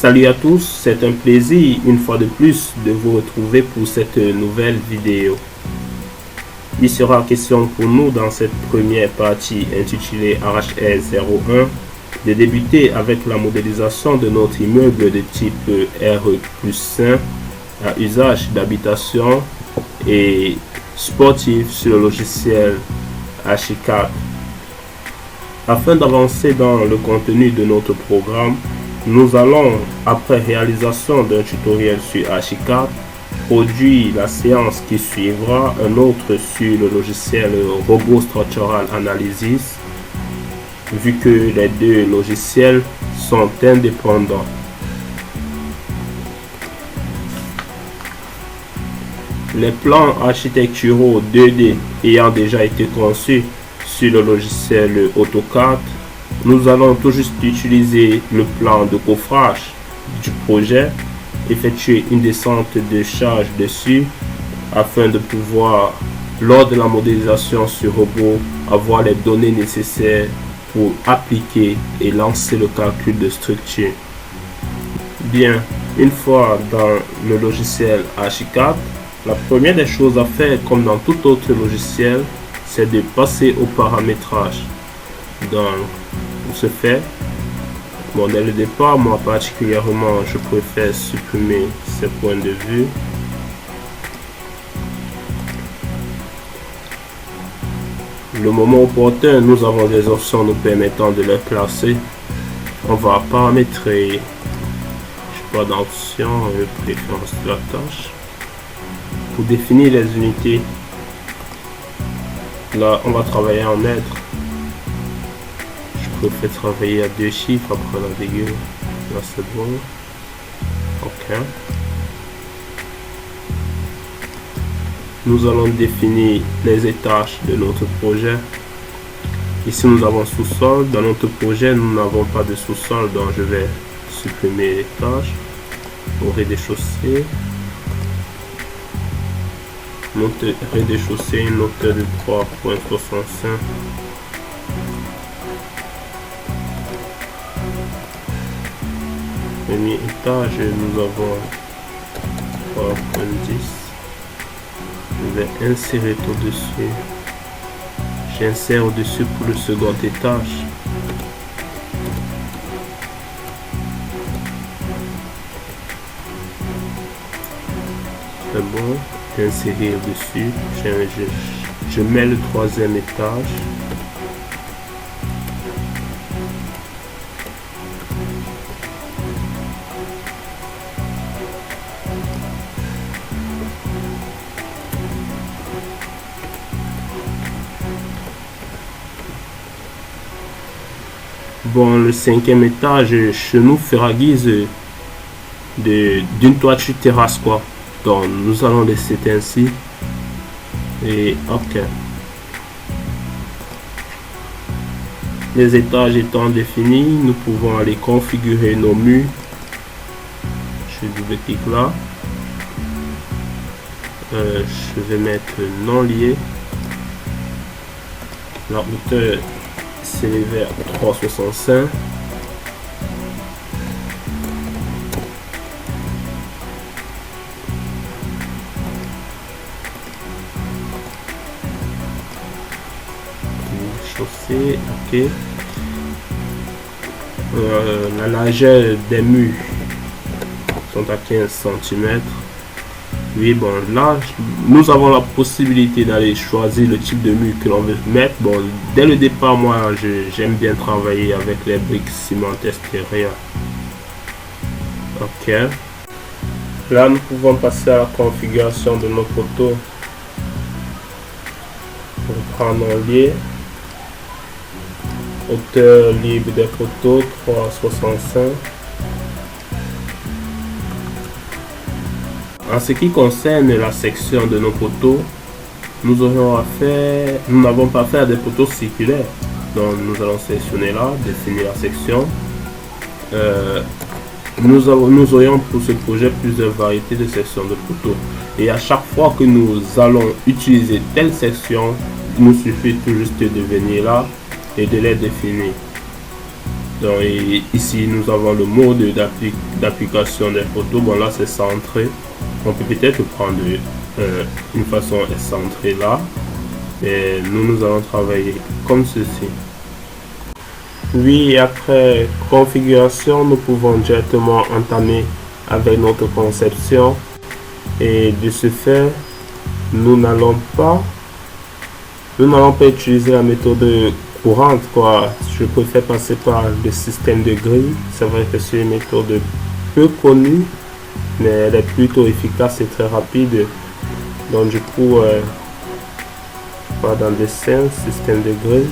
Salut à tous, c'est un plaisir une fois de plus de vous retrouver pour cette nouvelle vidéo. Il sera question pour nous dans cette première partie intitulée ArracheAir 01 de débuter avec la modélisation de notre immeuble de type RE+1 à usage d'habitation et sportif sur le logiciel Archicad. Afin d'avancer dans le contenu de notre programme, nous allons, après réalisation d'un tutoriel sur Archicad, produire la séance qui suivra, un autre sur le logiciel Robot Structural Analysis, vu que les deux logiciels sont indépendants. Les plans architecturaux 2D ayant déjà été conçus sur le logiciel AutoCAD, nous allons tout juste utiliser le plan de coffrage du projet, effectuer une descente de charge dessus afin de pouvoir, lors de la modélisation sur robot, avoir les données nécessaires pour appliquer et lancer le calcul de structure. Bien, une fois dans le logiciel Archicad, la première des choses à faire, comme dans tout autre logiciel, c'est de passer au paramétrage. Donc, pour ce faire, bon, dès le départ, moi particulièrement, je préfère supprimer ces points de vue. Le moment opportun, nous avons des options nous permettant de les classer. On va paramétrer, je sais pas, d'option, préférence de la tâche. Pour définir les unités, là, on va travailler en mètres. Je préfère travailler à 2 chiffres après la virgule. Là, c'est bon. OK. Nous allons définir les étages de notre projet. Ici, nous avons sous-sol. Dans notre projet, nous n'avons pas de sous-sol, donc je vais supprimer les tâches. Au rez-de-chaussée. Rez-de-chaussée, une hauteur de 3,65. Premier étage, nous avons 3,10. Je vais insérer au-dessus. J'insère au-dessus pour le second étage. C'est bon. Insérer au-dessus. Je mets le troisième étage. Bon, le cinquième étage chez nous fera guise d'une toiture terrasse, quoi. Donc nous allons laisser ainsi. Et OK. Les étages étant définis, nous pouvons aller configurer nos murs. Je double-clique là. Je vais mettre non lié. La hauteur s'élève à 3,65. Chaussée, OK. La largeur des murs sont à 15 cm. Oui, bon, là, nous avons la possibilité d'aller choisir le type de mur que l'on veut mettre. Bon, dès le départ, moi, j'aime bien travailler avec les briques ciment extérieures. OK. Là, nous pouvons passer à la configuration de nos poteaux. On prend nos liés. Hauteur libre des poteaux 3,65. En ce qui concerne la section de nos poteaux, nous n'avons pas à faire des poteaux circulaires. Donc nous allons sélectionner là, définir la section. Nous aurions pour ce projet plusieurs variétés de sections de poteaux. Et à chaque fois que nous allons utiliser telle section, il nous suffit tout juste de venir là et de les définir. Donc ici nous avons le mode d'application des photos. Bon là c'est centré. On peut peut-être prendre une façon centrée là. Et nous allons travailler comme ceci. Oui, après configuration, nous pouvons directement entamer avec notre conception. Et de ce fait, nous n'allons pas utiliser la méthode courante, quoi. Je préfère passer par le système de grille. C'est vrai que c'est une méthode peu connue, mais elle est plutôt efficace et très rapide. Donc du coup, pas dans dessin, système de grille.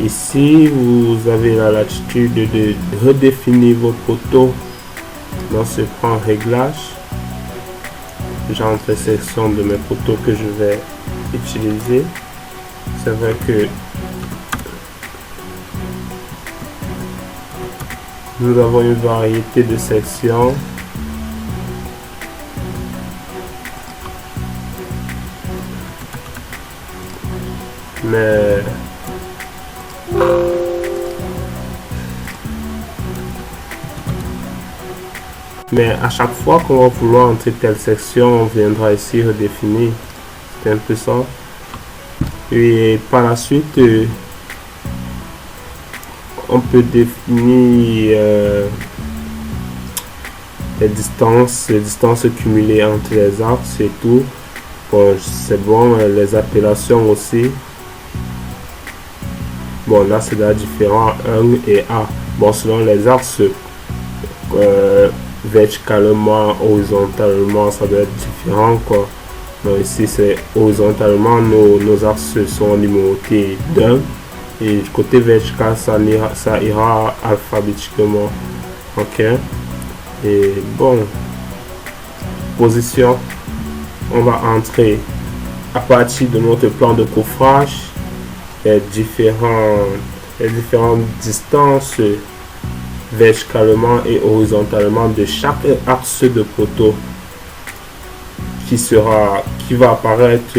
Ici, vous avez la latitude de redéfinir vos photos dans ce point réglage. J'entre les sections de mes photos que je vais utiliser. C'est vrai que nous avons une variété de sections. Mais à chaque fois qu'on va vouloir entrer telle section, on viendra ici redéfinir. C'est un peu ça. Et par la suite, on peut définir les distances cumulées entre les axes et tout. Bon, c'est bon, les appellations aussi. Bon, là c'est la différence 1 et A. Bon, selon les axes, verticalement, horizontalement, ça doit être différent, quoi. Donc ici c'est horizontalement, nos axes sont numérotés d'1 et du côté vertical ça ira alphabétiquement. Ok. Et bon, position, on va entrer à partir de notre plan de coffrage les différentes distances verticalement et horizontalement de chaque axe de photo qui va apparaître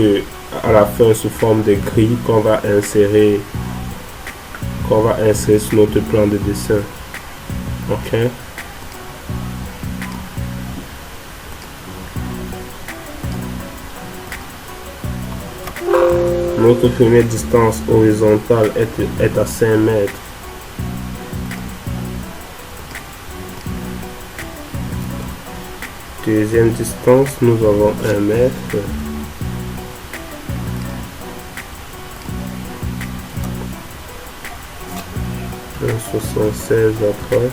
à la fin sous forme de grille qu'on va insérer sur notre plan de dessin. Ok. Notre première distance horizontale est à 5 mètres. Deuxième distance, nous avons 1 mètre. Un 76 après.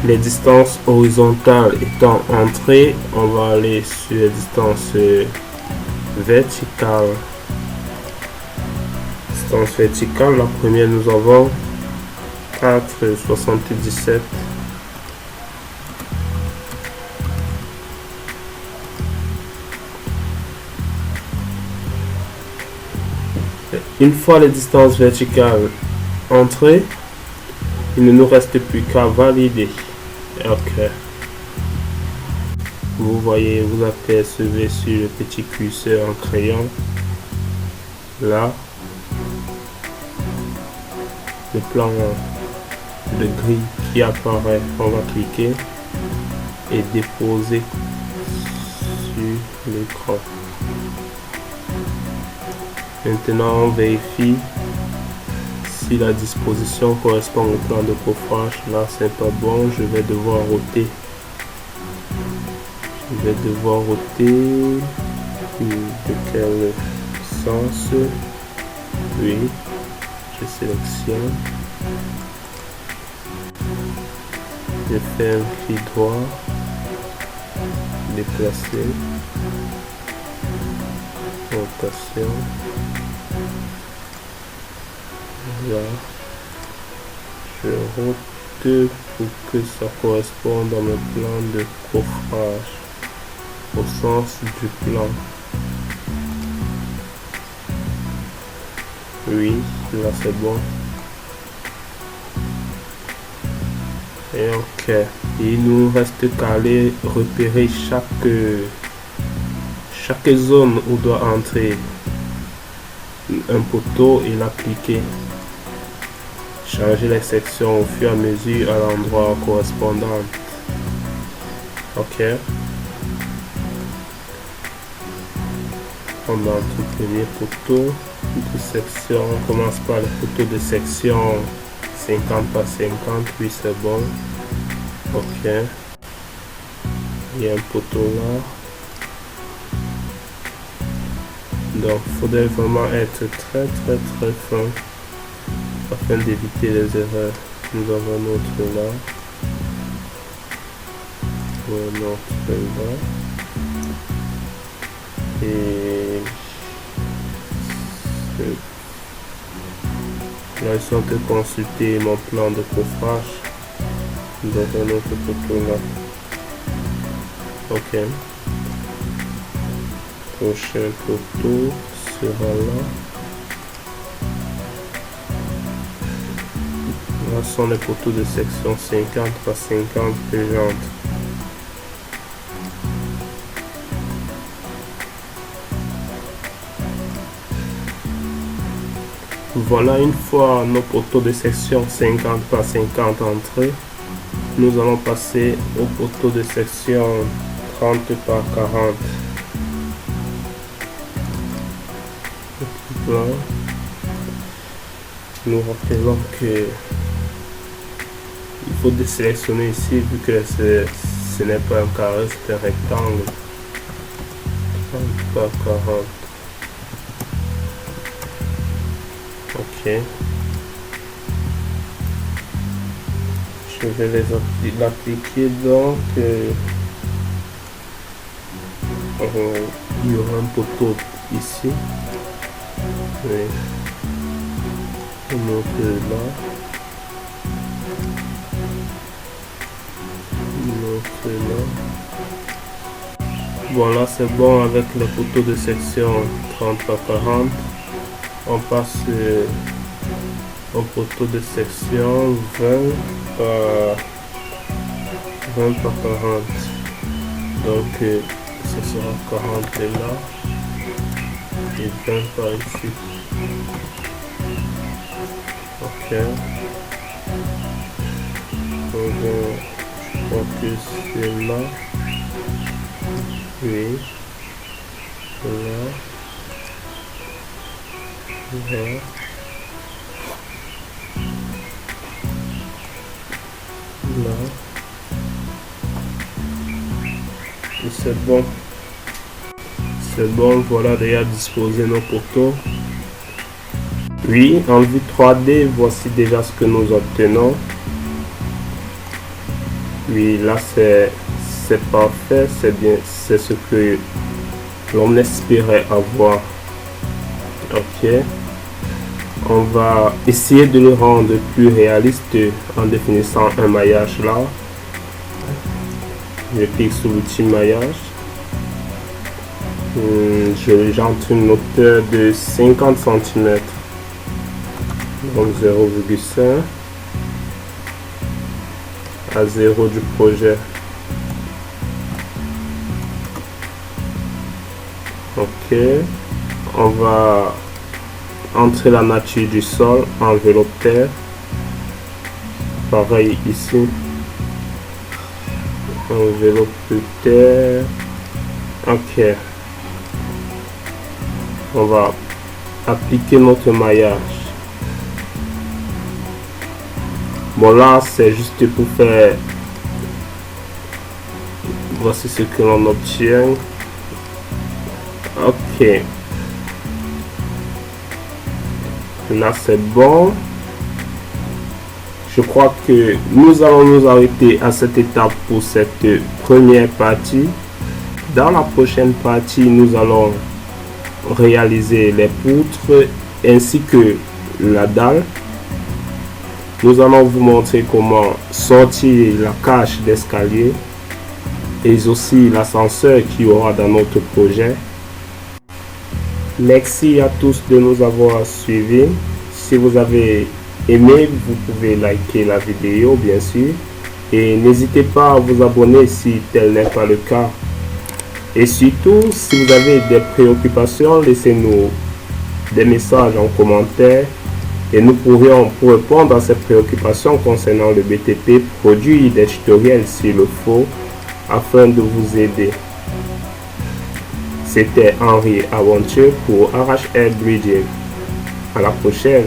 Les distances horizontales étant entrées, on va aller sur les distances verticales. Distance verticale, la première nous avons 4,77. Une fois les distances verticales entrées, il ne nous reste plus qu'à valider. Ok. Vous voyez, vous apercevez sur le petit curseur en crayon là le plan de grille qui apparaît. On va cliquer et déposer sur l'écran. Maintenant on vérifie si la disposition correspond au plan de coffrage. Là c'est pas bon, je vais devoir ôter. De quel sens? Oui, je sélectionne. Je fais un clic droit, déplacer, rotation. Là, je route pour que ça corresponde à mon plan de coffrage au sens du plan. Oui, là c'est bon. Et ok, il nous reste qu'à aller repérer chaque zone où doit entrer un poteau et l'appliquer. Changer les sections au fur et à mesure à l'endroit correspondant. Ok. On a tout premier poteau de section. On commence par le poteau de section 50 par 50. Oui, c'est bon. Ok. Il y a un poteau là. Donc, il faudrait vraiment être très fin afin d'éviter les erreurs. Nous avons notre là. Notre là. Et là, je suis en train de consulter mon plan de coffrage dans un autre poteau là. Ok. Prochain poteau sera là. Là sont les poteaux de section 50 par 50 que j'entre. Voilà, une fois nos poteaux de section 50 par 50 entrés, nous allons passer au poteau de section 30 par 40. Là, nous rappelons que il faut désélectionner ici vu que ce n'est pas un carré, c'est un rectangle. 30 par 40. Ok. Je vais l'appliquer donc. Il y aura un poteau ici. Oui. Un autre là. Un autre là. Voilà, c'est bon avec le poteau de section 30 par 40. On passe au poteau de section 20 par 40. Donc, ce sera 40 là et 20 par ici. Ok. On va focuser là. Oui. Là. Là. Là. Et c'est bon. C'est bon, voilà déjà disposé nos poteaux. Oui, en vue 3D, voici déjà ce que nous obtenons. Oui, là c'est parfait, c'est bien, c'est ce que l'on espérait avoir. Ok, on va essayer de le rendre plus réaliste en définissant un maillage là. Je clique sur l'outil maillage. J'entre une hauteur de 50 cm. Donc 0,5 à 0 du projet. Ok, on va entrer la nature du sol, enveloppe terre. Pareil ici, enveloppe terre. Ok, on va appliquer notre maillage. Bon, là c'est juste pour faire, voici ce que l'on obtient. Ok, là c'est bon. Je crois que nous allons nous arrêter à cette étape pour cette première partie. Dans la prochaine partie, nous allons réaliser les poutres ainsi que la dalle. Nous allons vous montrer comment sortir la cage d'escalier et aussi l'ascenseur qu'il y aura dans notre projet. Merci à tous de nous avoir suivis. Si vous avez aimé, vous pouvez liker la vidéo bien sûr. Et n'hésitez pas à vous abonner si tel n'est pas le cas. Et surtout, si vous avez des préoccupations, laissez-nous des messages en commentaire et nous pourrions, pour répondre à ces préoccupations concernant le BTP, produire des tutoriels s'il le faut afin de vous aider. C'était Henri Aventure pour Arrache Air Bridging. À la prochaine.